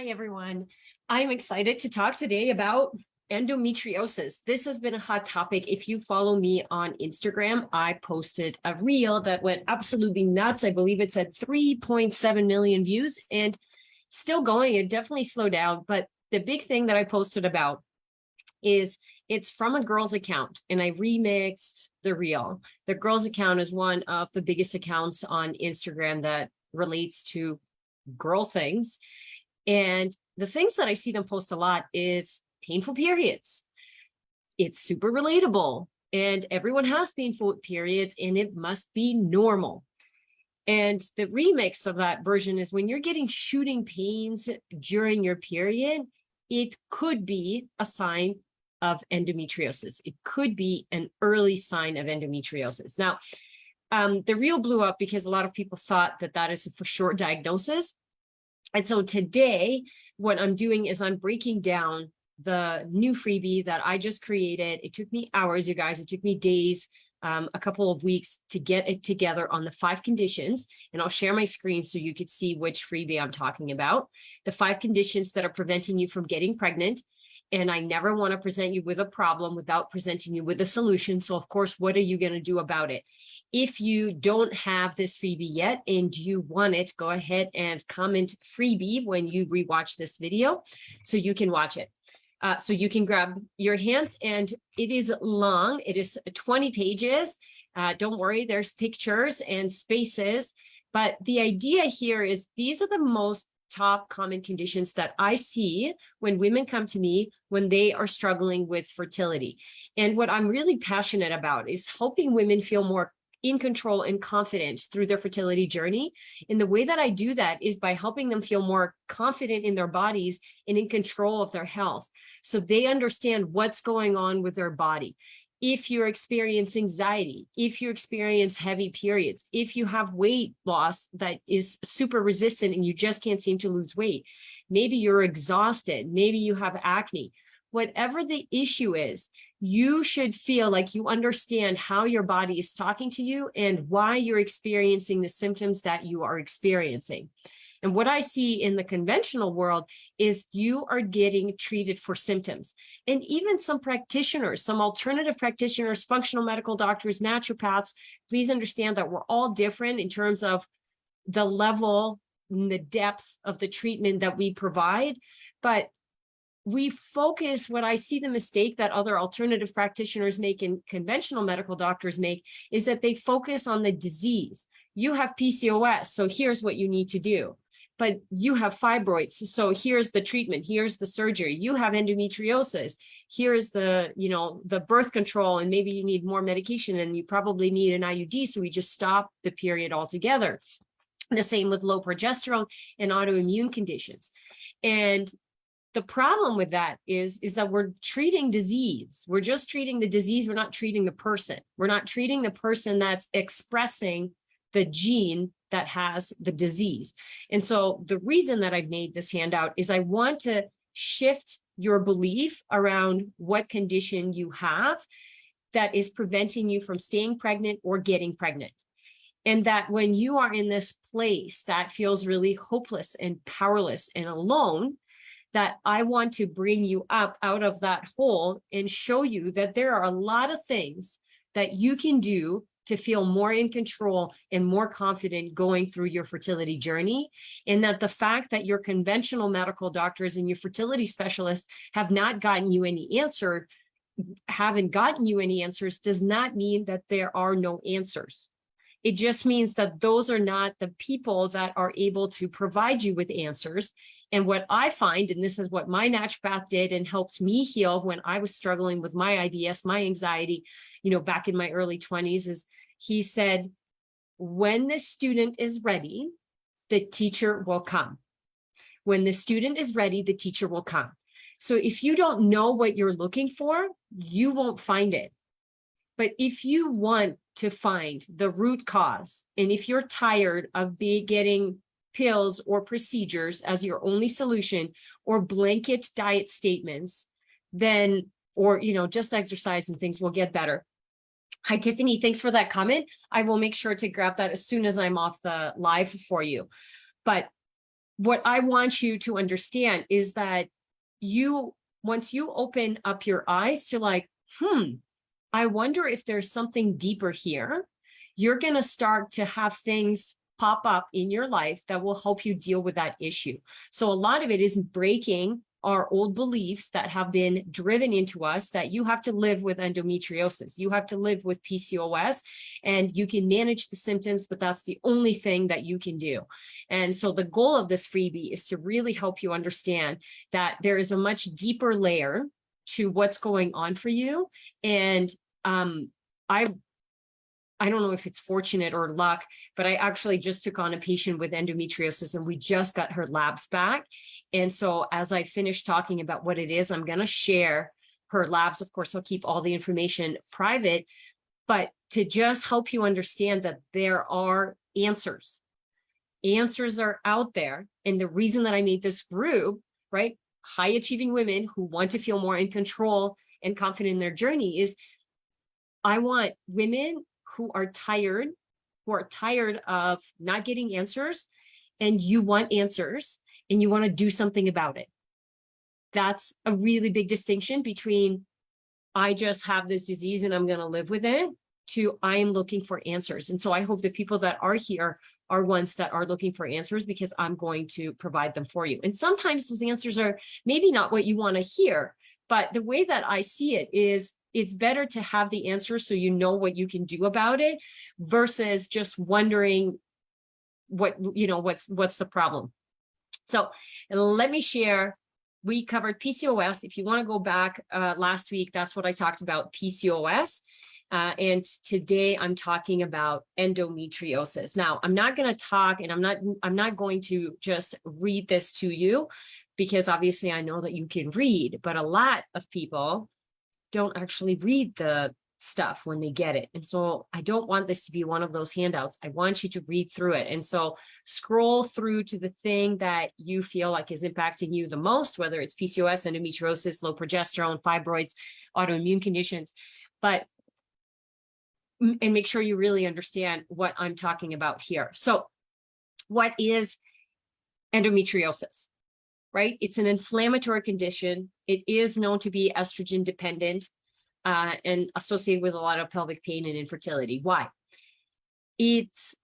Hi, everyone. I'm excited to talk today about endometriosis. This has been a hot topic. If you follow me on Instagram, I posted a reel that went absolutely nuts. I believe it's at 3.7 million views and still going. It definitely slowed down. But the big thing that I posted about is it's from a girl's account, and I remixed the reel. The girl's account is one of the biggest accounts on Instagram that relates to girl things. And the things that I see them post a lot is painful periods. It's super relatable, and everyone has painful periods, and it must be normal. And the remix of that version is when you're getting shooting pains during your period, it could be a sign of endometriosis. It could be an early sign of endometriosis. Now, the reel blew up because a lot of people thought that that is a for sure diagnosis. And so today, what I'm doing is I'm breaking down the new freebie that I just created. It took me hours, you guys. It took me days, a couple of weeks to get it together on the 5 conditions. And I'll share my screen so you could see which freebie I'm talking about. The 5 conditions that are preventing you from getting pregnant. And I never want to present you with a problem without presenting you with a solution. So of course, what are you going to do about it? If you don't have this freebie yet and you want it, go ahead and comment freebie when you rewatch this video so you can watch it. So you can grab your hands, and it is long. It is 20 pages. Don't worry, there's pictures and spaces. But the idea here is these are the most top common conditions that I see when women come to me when they are struggling with fertility. And what I'm really passionate about is helping women feel more in control and confident through their fertility journey. And the way that I do that is by helping them feel more confident in their bodies and in control of their health. So they understand what's going on with their body. If you experience anxiety, if you experience heavy periods, if you have weight loss that is super resistant and you just can't seem to lose weight, maybe you're exhausted, maybe you have acne, whatever the issue is, you should feel like you understand how your body is talking to you and why you're experiencing the symptoms that you are experiencing. And what I see in the conventional world is you are getting treated for symptoms. And even some practitioners, some alternative practitioners, functional medical doctors, naturopaths, please understand that we're all different in terms of the level and the depth of the treatment that we provide. But we focus, what I see the mistake that other alternative practitioners make and conventional medical doctors make is that they focus on the disease. You have PCOS, so here's what you need to do. But you have fibroids, so here's the treatment, here's the surgery. You have endometriosis, here's the, the birth control, and maybe you need more medication and you probably need an IUD, so we just stop the period altogether. The same with low progesterone and autoimmune conditions. And the problem with that is that we're treating disease. We're just treating the disease. We're not treating the person. We're not treating the person that's expressing the gene that has the disease. And so the reason that I've made this handout is I want to shift your belief around what condition you have that is preventing you from staying pregnant or getting pregnant. And that when you are in this place that feels really hopeless and powerless and alone, that I want to bring you up out of that hole and show you that there are a lot of things that you can do to feel more in control and more confident going through your fertility journey. And that the fact that your conventional medical doctors and your fertility specialists have not gotten you any answer, haven't gotten you any answers, does not mean that there are no answers. It just means that those are not the people that are able to provide you with answers. And what I find, and this is what my naturopath did and helped me heal when I was struggling with my IBS, my anxiety, back in my early 20s, is he said, when the student is ready, the teacher will come. When the student is ready, the teacher will come. So if you don't know what you're looking for, you won't find it. But if you want to find the root cause, and if you're tired of getting pills or procedures as your only solution, or blanket diet statements, then, or, just exercise and things will get better. Hi, Tiffany, thanks for that comment. I will make sure to grab that as soon as I'm off the live for you. But what I want you to understand is that once you open up your eyes to like, I wonder if there's something deeper here, you're going to start to have things pop up in your life that will help you deal with that issue. So a lot of it is breaking our old beliefs that have been driven into us that you have to live with endometriosis, you have to live with PCOS, and you can manage the symptoms, but that's the only thing that you can do. And so the goal of this freebie is to really help you understand that there is a much deeper layer to what's going on for you. And I don't know if it's fortunate or luck, but I actually just took on a patient with endometriosis and we just got her labs back. And so as I finish talking about what it is, I'm going to share her labs. Of course, I'll keep all the information private, but to just help you understand that there are answers. Answers are out there. And the reason that I made this group, right, high achieving women who want to feel more in control and confident in their journey, is I want women who are tired of not getting answers, and you want answers and you want to do something about it. That's a really big distinction between I just have this disease and I'm going to live with it to I am looking for answers. And so I hope the people that are here are ones that are looking for answers, because I'm going to provide them for you. And sometimes those answers are maybe not what you want to hear, but the way that I see it is it's better to have the answer so you know what you can do about it versus just wondering what's the problem. So let me share. We covered PCOS. If you want to go back last week, that's what I talked about, PCOS. And today I'm talking about endometriosis. Now, I'm not going to talk, and I'm not going to just read this to you, because obviously I know that you can read, but a lot of people don't actually read the stuff when they get it. And so I don't want this to be one of those handouts. I want you to read through it. And so scroll through to the thing that you feel like is impacting you the most, whether it's PCOS, endometriosis, low progesterone, fibroids, autoimmune conditions, and make sure you really understand what I'm talking about here. So what is endometriosis? Right? It's an inflammatory condition. It is known to be estrogen dependent and associated with a lot of pelvic pain and infertility. Why? It's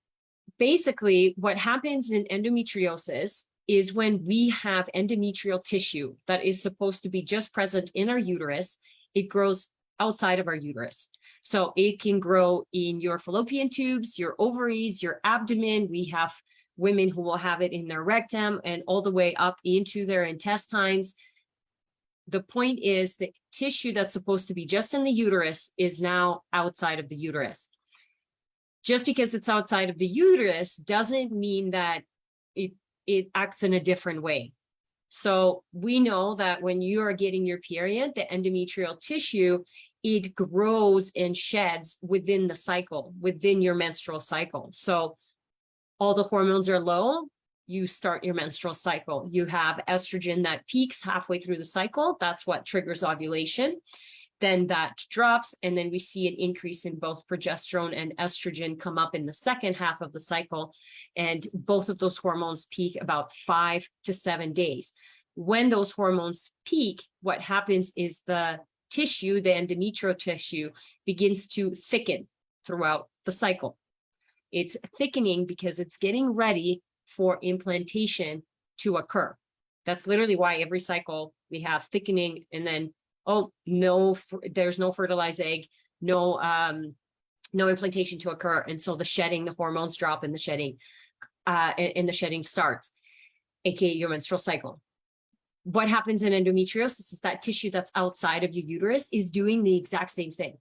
basically what happens in endometriosis is when we have endometrial tissue that is supposed to be just present in our uterus, it grows outside of our uterus. So it can grow in your fallopian tubes, your ovaries, your abdomen. We have women who will have it in their rectum and all the way up into their intestines. The point is the tissue that's supposed to be just in the uterus is now outside of the uterus. Just because it's outside of the uterus doesn't mean that it acts in a different way. So we know that when you are getting your period, the endometrial tissue, it grows and sheds within the cycle, within your menstrual cycle. So all the hormones are low, you start your menstrual cycle. You have estrogen that peaks halfway through the cycle. That's what triggers ovulation. Then that drops, and then we see an increase in both progesterone and estrogen come up in the second half of the cycle. And both of those hormones peak about 5 to 7 days. When those hormones peak, what happens is the tissue, the endometrial tissue, begins to thicken throughout the cycle. It's thickening because it's getting ready for implantation to occur. That's literally why every cycle we have thickening, and then, oh, no, there's no fertilized egg, no implantation to occur. And so the shedding, the hormones drop, and the shedding starts, aka your menstrual cycle. What happens in endometriosis is that tissue that's outside of your uterus is doing the exact same thing.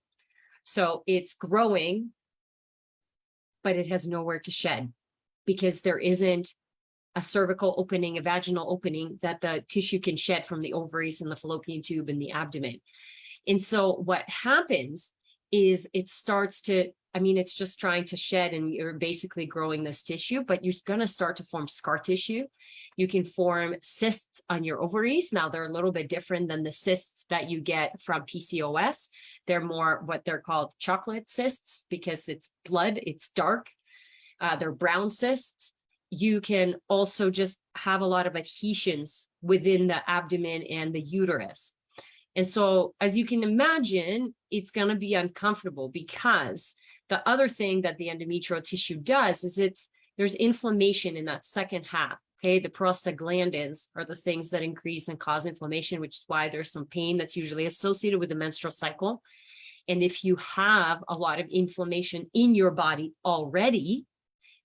So it's growing, but it has nowhere to shed because there isn't a cervical opening, a vaginal opening that the tissue can shed from the ovaries and the fallopian tube and the abdomen. And so what happens is it starts to, it's just trying to shed, and you're basically growing this tissue, but you're going to start to form scar tissue. You can form cysts on your ovaries. Now, they're a little bit different than the cysts that you get from PCOS. They're more what they're called chocolate cysts because it's blood, it's dark. They're brown cysts. you can also just have a lot of adhesions within the abdomen and the uterus. And so, as you can imagine, it's going to be uncomfortable, because the other thing that the endometrial tissue does is there's inflammation in that second half. Okay, the prostaglandins are the things that increase and cause inflammation, which is why there's some pain that's usually associated with the menstrual cycle. And if you have a lot of inflammation in your body already,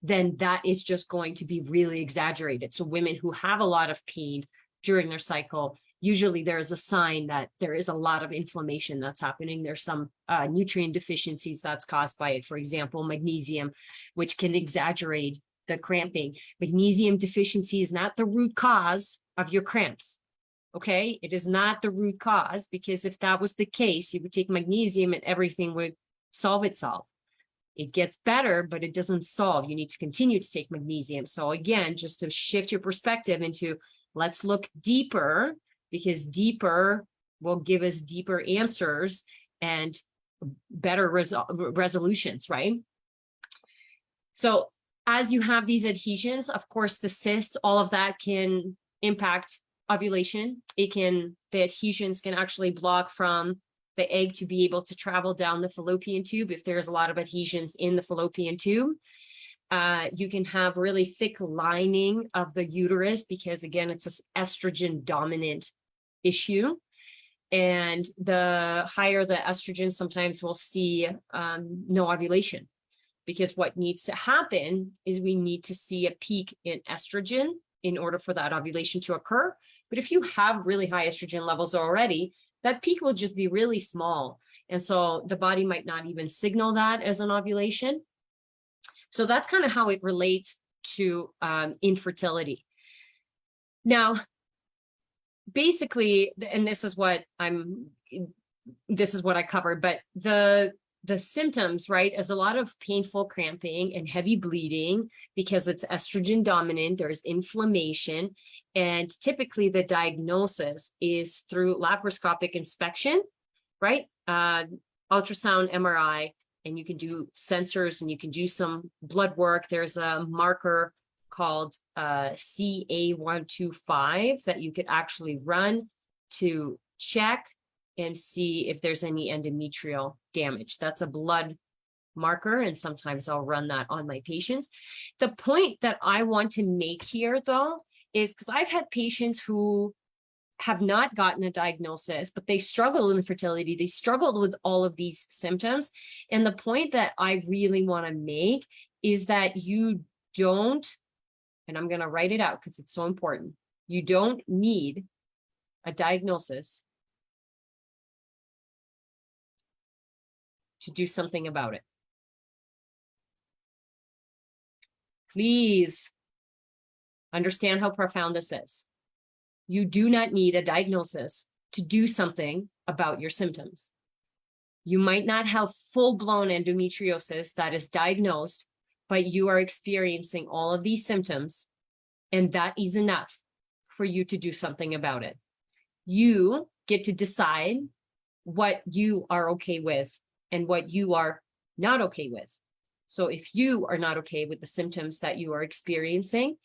then that is just going to be really exaggerated. So women who have a lot of pain during their cycle, usually there is a sign that there is a lot of inflammation that's happening. There's some nutrient deficiencies that's caused by it. For example, magnesium, which can exaggerate the cramping. Magnesium deficiency is not the root cause of your cramps. Okay, it is not the root cause, because if that was the case, you would take magnesium and everything would solve itself. It gets better, but it doesn't solve. You need to continue to take magnesium. So again, just to shift your perspective into, let's look deeper, because deeper will give us deeper answers and better resolutions, right? So as you have these adhesions, of course, the cyst, all of that can impact ovulation. The adhesions can actually block from the egg to be able to travel down the fallopian tube. If there's a lot of adhesions in the fallopian tube, you can have really thick lining of the uterus, because again, it's an estrogen dominant issue. And the higher the estrogen, sometimes we'll see no ovulation, because what needs to happen is we need to see a peak in estrogen in order for that ovulation to occur. But if you have really high estrogen levels already, that peak will just be really small. And so the body might not even signal that as an ovulation. So that's kind of how it relates to infertility. Now, basically, and this is what I covered, but the symptoms, right, is a lot of painful cramping and heavy bleeding, because it's estrogen dominant, there's inflammation, and typically the diagnosis is through laparoscopic inspection, right? Ultrasound, MRI, and you can do sensors and you can do some blood work. There's a marker called CA125 that you could actually run to check and see if there's any endometrial damage. That's a blood marker, and sometimes I'll run that on my patients. The point that I want to make here, though, is because I've had patients who have not gotten a diagnosis, but they struggle with infertility. They struggled with all of these symptoms. And the point that I really want to make is that you don't, and I'm going to write it out because it's so important, you don't need a diagnosis to do something about it. Please understand how profound this is. You do not need a diagnosis to do something about your symptoms. You might not have full-blown endometriosis that is diagnosed, but you are experiencing all of these symptoms, and that is enough for you to do something about it. You get to decide what you are okay with and what you are not okay with. So if you are not okay with the symptoms that you are experiencing,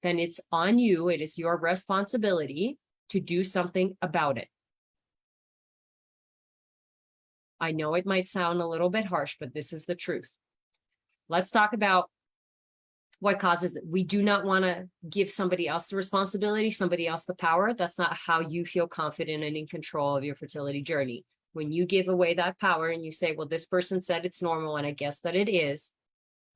then it's on you. It is your responsibility to do something about it. I know it might sound a little bit harsh, but this is the truth. Let's talk about what causes it. We do not want to give somebody else the responsibility, somebody else the power. That's not how you feel confident and in control of your fertility journey. When you give away that power and you say, well, this person said it's normal and I guess that it is,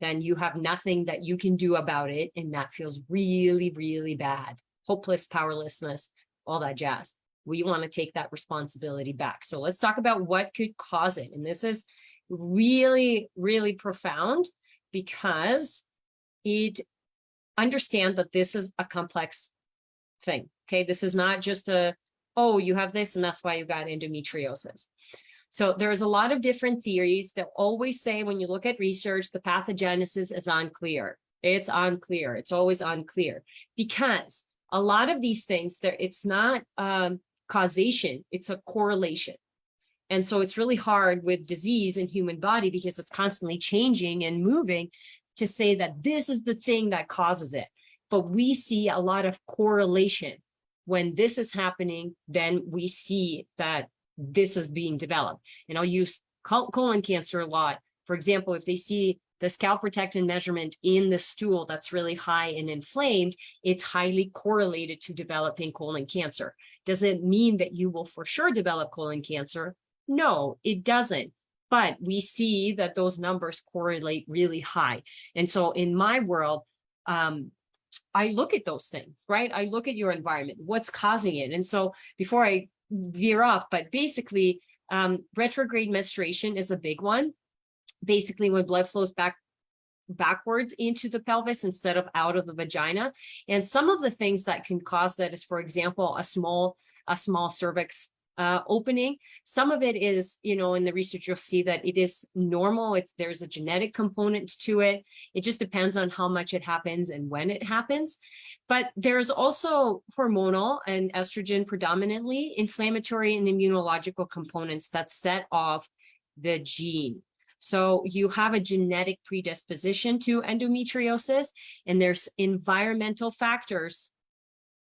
then you have nothing that you can do about it. And that feels really, really bad. Hopeless, powerlessness, all that jazz. We want to take that responsibility back. So let's talk about what could cause it. And this is really, really profound, because understand that this is a complex thing. Okay. This is not just oh, you have this and that's why you got endometriosis. So there's a lot of different theories that always say, when you look at research, the pathogenesis is unclear. It's unclear. It's always unclear, because a lot of these things, it's not causation, it's a correlation. And so it's really hard with disease in human body, because it's constantly changing and moving, to say that this is the thing that causes it. But we see a lot of correlation. When this is happening, then we see that this is being developed. And I'll use colon cancer a lot. For example, if they see the scalp protectin measurement in the stool that's really high and inflamed, it's highly correlated to developing colon cancer. Does it mean that you will for sure develop colon cancer? No, it doesn't. But we see that those numbers correlate really high. And so in my world, I look at those things, right? I look at your environment, what's causing it. And so before I veer off, but basically retrograde menstruation is a big one. Basically when blood flows backwards into the pelvis instead of out of the vagina. And some of the things that can cause that is, for example, a small cervix opening. Some of it is, in the research, you'll see that it is normal. There's a genetic component to it. It just depends on how much it happens and when it happens. But there's also hormonal and estrogen predominantly, inflammatory and immunological components that set off the gene. So you have a genetic predisposition to endometriosis, and there's environmental factors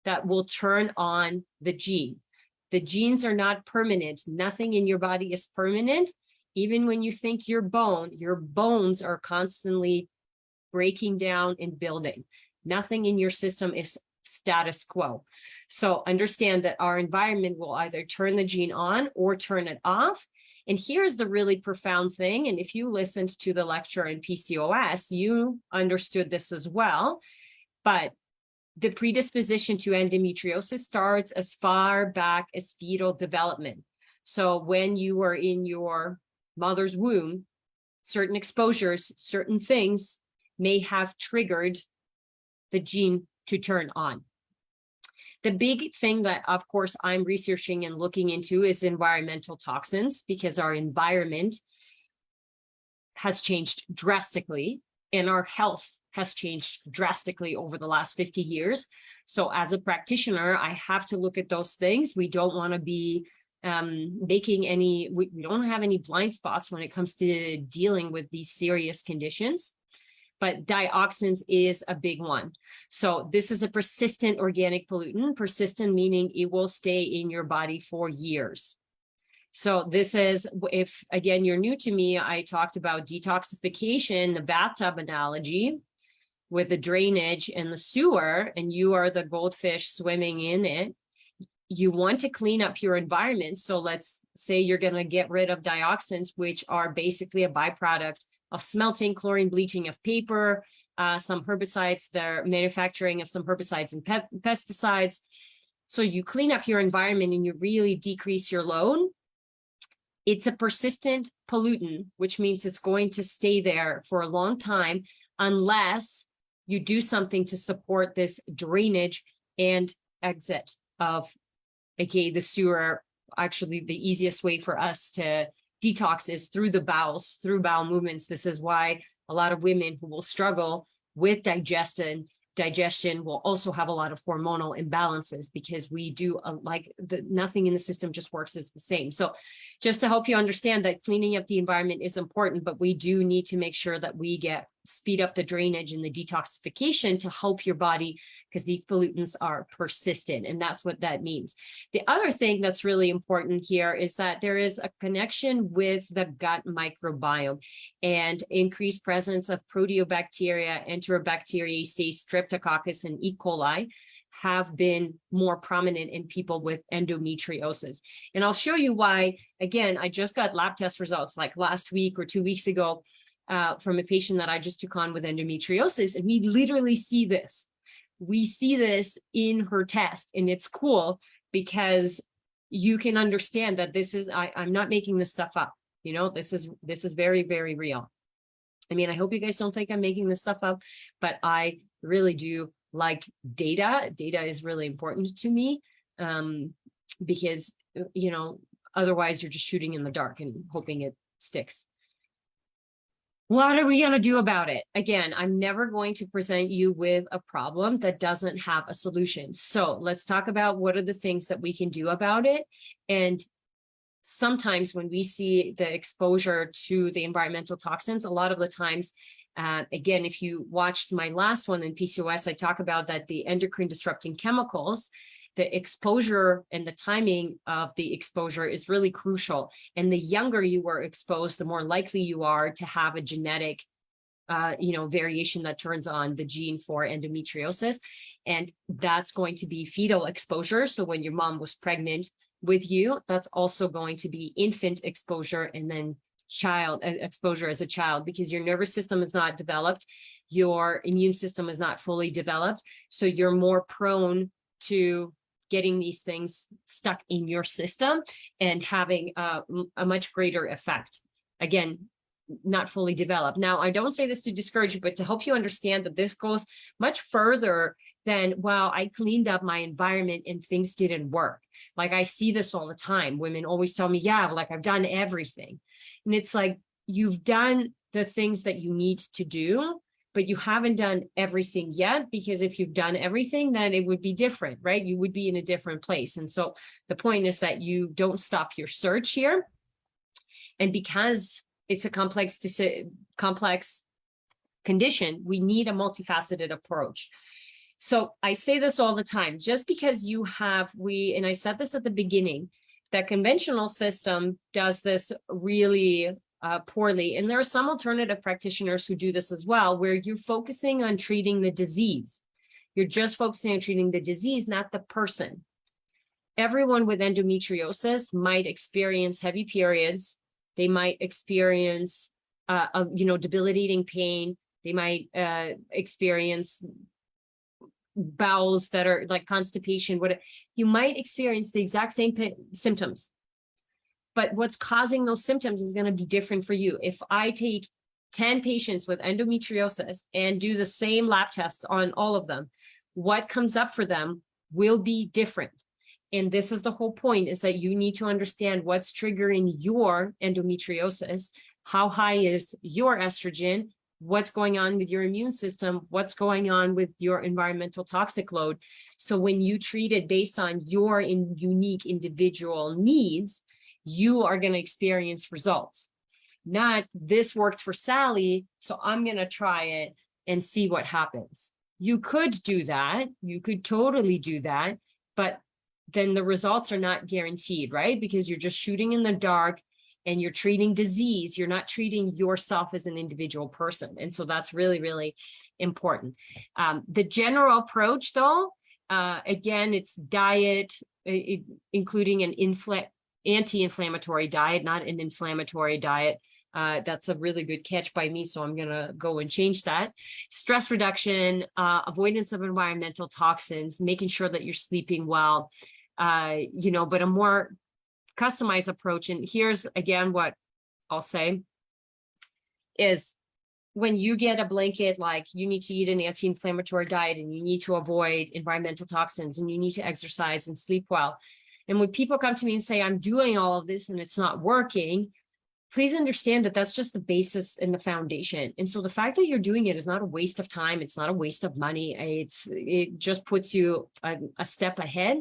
that will turn on the gene. The genes are not permanent. Nothing in your body is permanent. Even when you think your bones are constantly breaking down and building. Nothing in your system is status quo. So understand that our environment will either turn the gene on or turn it off. And here's the really profound thing. And if you listened to the lecture in PCOS, you understood this as well. But the predisposition to endometriosis starts as far back as fetal development. So when you were in your mother's womb, certain exposures, certain things may have triggered the gene to turn on. The big thing that, of course, I'm researching and looking into is environmental toxins, because our environment has changed drastically and our health has changed drastically over the last 50 years. So as a practitioner, I have to look at those things. We don't want to be we don't have any blind spots when it comes to dealing with these serious conditions. But dioxins is a big one. So this is a persistent organic pollutant, persistent meaning it will stay in your body for years. So this is, if again, you're new to me, I talked about detoxification, the bathtub analogy with the drainage and the sewer, and you are the goldfish swimming in it. You want to clean up your environment. So let's say you're going to get rid of dioxins, which are basically a byproduct of smelting, chlorine bleaching of paper, some herbicides, the manufacturing of some herbicides and pesticides. So you clean up your environment and you really decrease your load. It's a persistent pollutant, which means it's going to stay there for a long time unless you do something to support this drainage and exit of, aka the sewer. Actually, the easiest way for us to detox is through the bowels, through bowel movements. This is why a lot of women who will struggle with digestion will also have a lot of hormonal imbalances, because we do nothing in the system just works as the same. So just to help you understand that cleaning up the environment is important, but we do need to make sure that we speed up the drainage and the detoxification to help your body, because these pollutants are persistent, and that's what that means. The other thing that's really important here is that there is a connection with the gut microbiome, and increased presence of proteobacteria, enterobacteriaceae, streptococcus, and E. coli have been more prominent in people with endometriosis. And I'll show you why. Again, I just got lab test results like last week or 2 weeks ago from a patient that I just took on with endometriosis, and we literally see this. We see this in her test, and it's cool because you can understand that this is, I'm not making this stuff up. This is very, very real. I mean, I hope you guys don't think I'm making this stuff up, but I really do like data. Data is really important to me because, otherwise you're just shooting in the dark and hoping it sticks. What are we going to do about it? Again, I'm never going to present you with a problem that doesn't have a solution. So let's talk about what are the things that we can do about it. And sometimes when we see the exposure to the environmental toxins, a lot of the times Again, if you watched my last one in PCOS, I talk about that the endocrine disrupting chemicals, the exposure and the timing of the exposure is really crucial. And the younger you were exposed, the more likely you are to have a genetic variation that turns on the gene for endometriosis. And that's going to be fetal exposure. So when your mom was pregnant with you, that's also going to be infant exposure, and then child exposure as a child, because your nervous system is not developed, your immune system is not fully developed. So you're more prone to getting these things stuck in your system and having a much greater effect. Again, not fully developed. Now, I don't say this to discourage you, but to help you understand that this goes much further than, well, I cleaned up my environment and things didn't work. Like, I see this all the time. Women always tell me, yeah, like, I've done everything. And it's like, you've done the things that you need to do, but you haven't done everything yet, because if you've done everything, then it would be different, right? You would be in a different place. And so the point is that you don't stop your search here. And because it's a complex condition, we need a multifaceted approach. So I say this all the time, just because you have, and I said this at the beginning, that conventional system does this really poorly. And there are some alternative practitioners who do this as well, where you're focusing on treating the disease. You're just focusing on treating the disease, not the person. Everyone with endometriosis might experience heavy periods. They might experience, debilitating pain. They might experience bowels that are like constipation. You might experience the exact same symptoms, but what's causing those symptoms is going to be different for you. If I take 10 patients with endometriosis and do the same lab tests on all of them, what comes up for them will be different. And this is the whole point, is that you need to understand what's triggering your endometriosis, how high is your estrogen, what's going on with your immune system, what's going on with your environmental toxic load. So when you treat it based on your unique individual needs, you are going to experience results. Not, this worked for Sally, so I'm going to try it and see what happens. You could do that. You could totally do that, but then the results are not guaranteed, right? Because you're just shooting in the dark and you're treating disease. You're not treating yourself as an individual person. And so that's really, really important. The general approach, though, again, it's diet, including an anti-inflammatory diet, not an inflammatory diet. That's a really good catch by me, so I'm going to go and change that. Stress reduction, avoidance of environmental toxins, making sure that you're sleeping well, but a more customized approach. And here's, again, what I'll say is, when you get a blanket, like, you need to eat an anti-inflammatory diet and you need to avoid environmental toxins and you need to exercise and sleep well. And when people come to me and say, I'm doing all of this and it's not working, please understand that that's just the basis and the foundation. And so the fact that you're doing it is not a waste of time. It's not a waste of money. It just puts you a step ahead.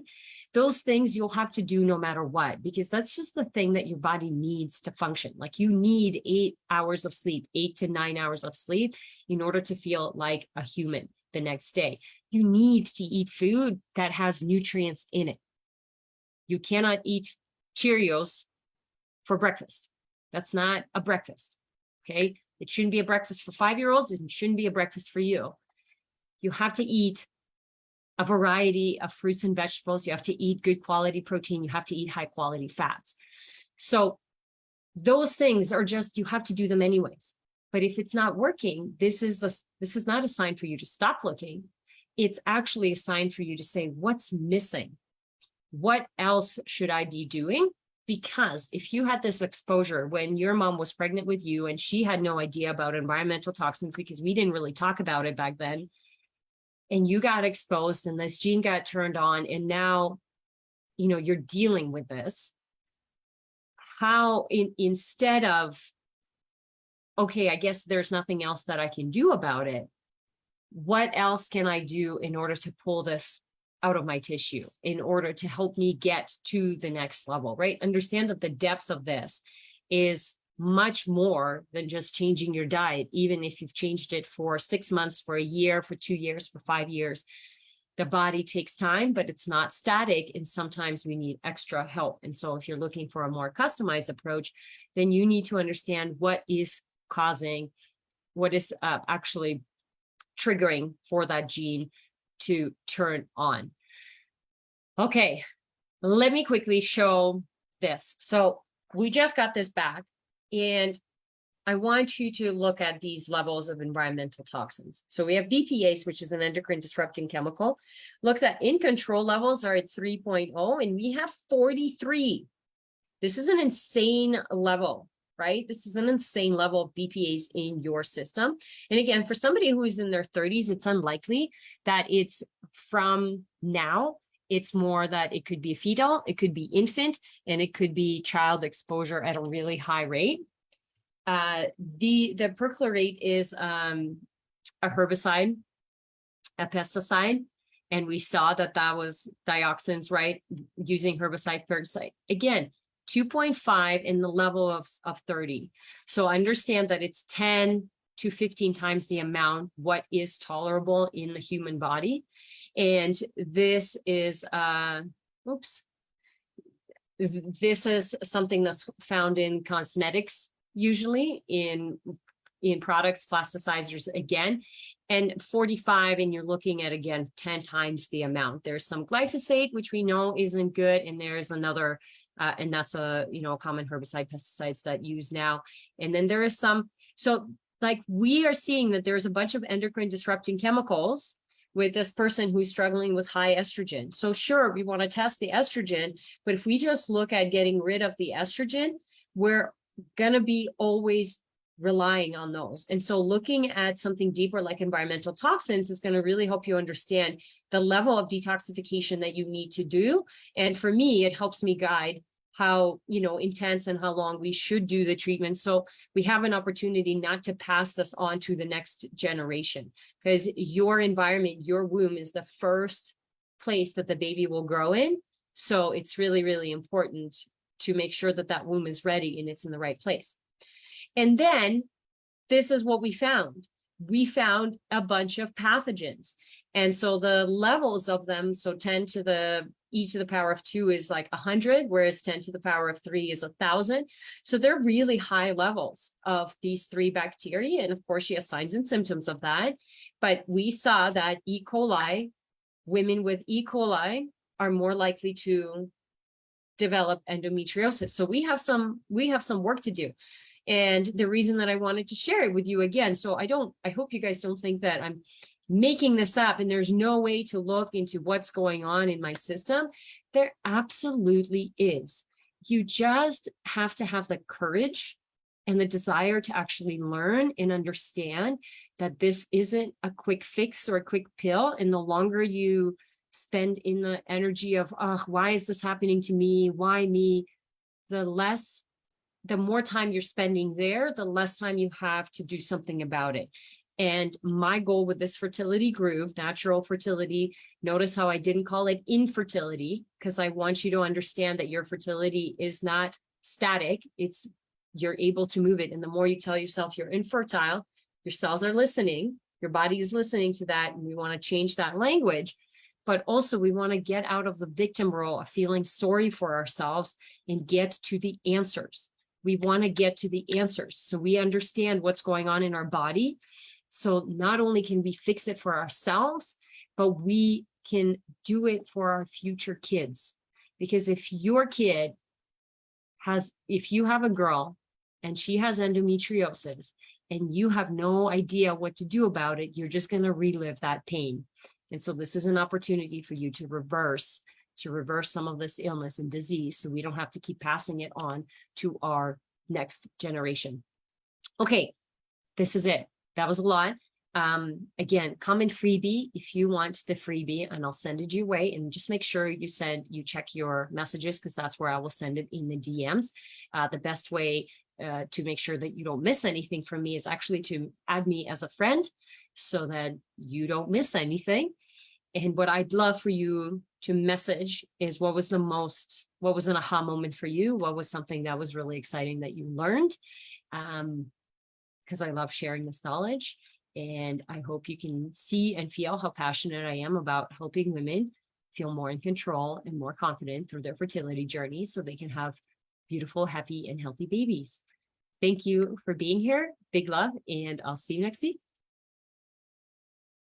Those things you'll have to do no matter what, because that's just the thing that your body needs to function. Like, you need 8 hours of sleep, 8 to 9 hours of sleep, in order to feel like a human the next day. You need to eat food that has nutrients in it. You cannot eat Cheerios for breakfast. That's not a breakfast, okay? It shouldn't be a breakfast for 5-year-olds. It shouldn't be a breakfast for you. You have to eat a variety of fruits and vegetables. You have to eat good quality protein. You have to eat high quality fats. So those things are just, you have to do them anyways. But if it's not working, this is not a sign for you to stop looking. It's actually a sign for you to say, what's missing? What else should I be doing? Because if you had this exposure when your mom was pregnant with you and she had no idea about environmental toxins, because we didn't really talk about it back then, and you got exposed and this gene got turned on, and now, you're dealing with this, how instead of, okay, I guess there's nothing else that I can do about it, what else can I do in order to pull this out of my tissue, in order to help me get to the next level, right? Understand that the depth of this is much more than just changing your diet. Even if you've changed it for 6 months, for a year, for 2 years, for 5 years, the body takes time, but it's not static. And sometimes we need extra help. And so if you're looking for a more customized approach, then you need to understand what is actually triggering for that gene to turn on. Okay, let me quickly show this. So we just got this back, and I want you to look at these levels of environmental toxins. So we have BPAs, which is an endocrine disrupting chemical. Look, that in control levels are at 3.0, and we have 43. This is an insane level, right? This is an insane level of BPAs in your system. And again, for somebody who is in their 30s, it's unlikely that it's from now. It's more that it could be fetal, it could be infant, and it could be child exposure at a really high rate. The perchlorate is a herbicide, a pesticide, and we saw that was dioxins, right? Using herbicide, pesticide. Again, 2.5 in the level of 30. So understand that it's 10 to 15 times the amount what is tolerable in the human body. And this is, this is something that's found in cosmetics, usually in products, plasticizers again, and 45, and you're looking at, again, 10 times the amount. There's some glyphosate, which we know isn't good, and there's another, and that's a common herbicide, pesticides that use now. And then there is some, so like we are seeing that there's a bunch of endocrine disrupting chemicals with this person who's struggling with high estrogen. So sure, we want to test the estrogen, but if we just look at getting rid of the estrogen, we're going to be always relying on those. And so looking at something deeper like environmental toxins is going to really help you understand the level of detoxification that you need to do. And for me, it helps me guide how intense and how long we should do the treatment. So we have an opportunity not to pass this on to the next generation, because your environment, your womb is the first place that the baby will grow in. So it's really, really important to make sure that that womb is ready and it's in the right place. And then this is what we found. We found a bunch of pathogens. And so the levels of them, so 10 to the e to the power of 2 is like 100, whereas 10 to the power of 3 is 1,000. So they're really high levels of these 3 bacteria. And of course, she has signs and symptoms of that. But we saw that E. coli, women with E. coli are more likely to develop endometriosis. So we have some work to do. And the reason that I wanted to share it with you again, so I hope you guys don't think that I'm making this up and there's no way to look into what's going on in my system. There absolutely is. You just have to have the courage and the desire to actually learn and understand that this isn't a quick fix or a quick pill. And the longer you spend in the energy of, oh, why is this happening to me? Why me? The more time you're spending there, the less time you have to do something about it. And my goal with this fertility group, natural fertility, notice how I didn't call it infertility, because I want you to understand that your fertility is not static. You're able to move it. And the more you tell yourself you're infertile, your cells are listening, your body is listening to that. And we want to change that language. But also we want to get out of the victim role of feeling sorry for ourselves and get to the answers. We want to get to the answers so we understand what's going on in our body. So not only can we fix it for ourselves, but we can do it for our future kids. Because if you have a girl and she has endometriosis and you have no idea what to do about it, you're just going to relive that pain. And so this is an opportunity for you to reverse some of this illness and disease, so we don't have to keep passing it on to our next generation. Okay, this is it. That was a lot. Again, comment freebie if you want the freebie, and I'll send it your way. And just make sure you check your messages, because that's where I will send it in the DMs. The best way to make sure that you don't miss anything from me is actually to add me as a friend so that you don't miss anything. And what I'd love for you to message is what was an aha moment for you? What was something that was really exciting that you learned? Because I love sharing this knowledge. And I hope you can see and feel how passionate I am about helping women feel more in control and more confident through their fertility journey so they can have beautiful, happy, and healthy babies. Thank you for being here. Big love, and I'll see you next week.